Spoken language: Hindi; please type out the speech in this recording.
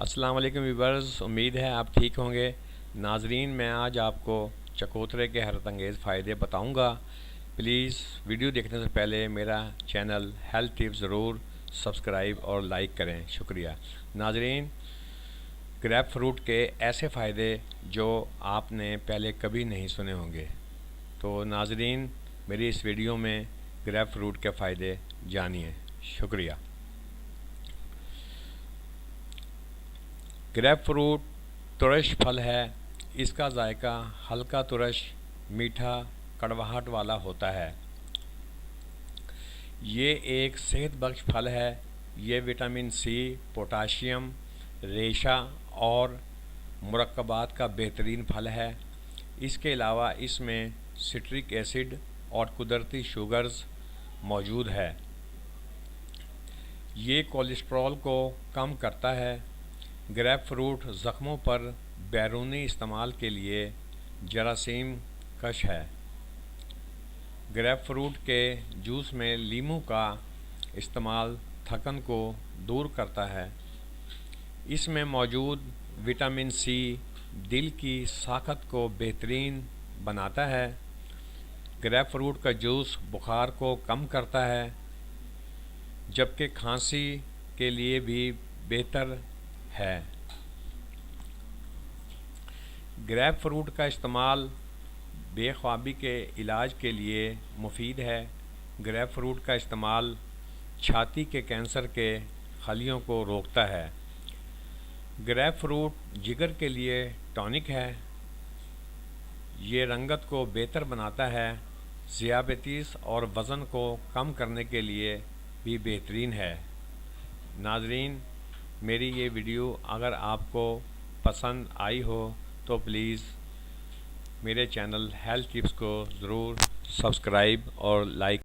अस्सलाम वालेकुम व्यूअर्स, उम्मीद है आप ठीक होंगे। नाजरीन, मैं आज आपको चकोतरे के हैरत अंगेज़ फ़ायदे बताऊंगा। प्लीज़ वीडियो देखने से पहले मेरा चैनल हेल्थ टिप्स ज़रूर सब्सक्राइब और लाइक करें। शुक्रिया। नाजरीन, ग्रेप फ्रूट के ऐसे फ़ायदे जो आपने पहले कभी नहीं सुने होंगे। तो नाजरीन, मेरी इस वीडियो में ग्रेप फ्रूट के फ़ायदे जानिए। शुक्रिया। ग्रेप फ्रूट तुरश फल है। इसका जायका हल्का तुरश, मीठा, कड़वाहट वाला होता है। ये एक सेहत बख्श फल है। ये विटामिन सी, पोटाशियम, रेशा और मुरक्कबात का बेहतरीन फल है। इसके अलावा इसमें सिट्रिक एसिड और कुदरती शुगर्स मौजूद है। ये कोलेस्ट्रॉल को कम करता है। ग्रेप फ्रूट ज़ख्मों पर बैरूनी इस्तेमाल के लिए जरासीम कश है। ग्रेप फ्रूट के जूस में लीमू का इस्तेमाल थकन को दूर करता है। इसमें मौजूद विटामिन सी दिल की साखत को बेहतरीन बनाता है। ग्रेप फ्रूट का जूस बुखार को कम करता है, जबकि खांसी के लिए भी बेहतर है। ग्रेप फ्रूट का इस्तेमाल बेख्वाबी के इलाज के लिए मुफीद है। ग्रेप फ्रूट का इस्तेमाल छाती के कैंसर के खलियों को रोकता है। ग्रेप फ्रूट जिगर के लिए टॉनिक है। ये रंगत को बेहतर बनाता है। ज़ियाबतीस और वज़न को कम करने के लिए भी बेहतरीन है। नाजरीन, मेरी ये वीडियो अगर आपको पसंद आई हो तो प्लीज़ मेरे चैनल हेल्थ टिप्स को ज़रूर सब्सक्राइब और लाइक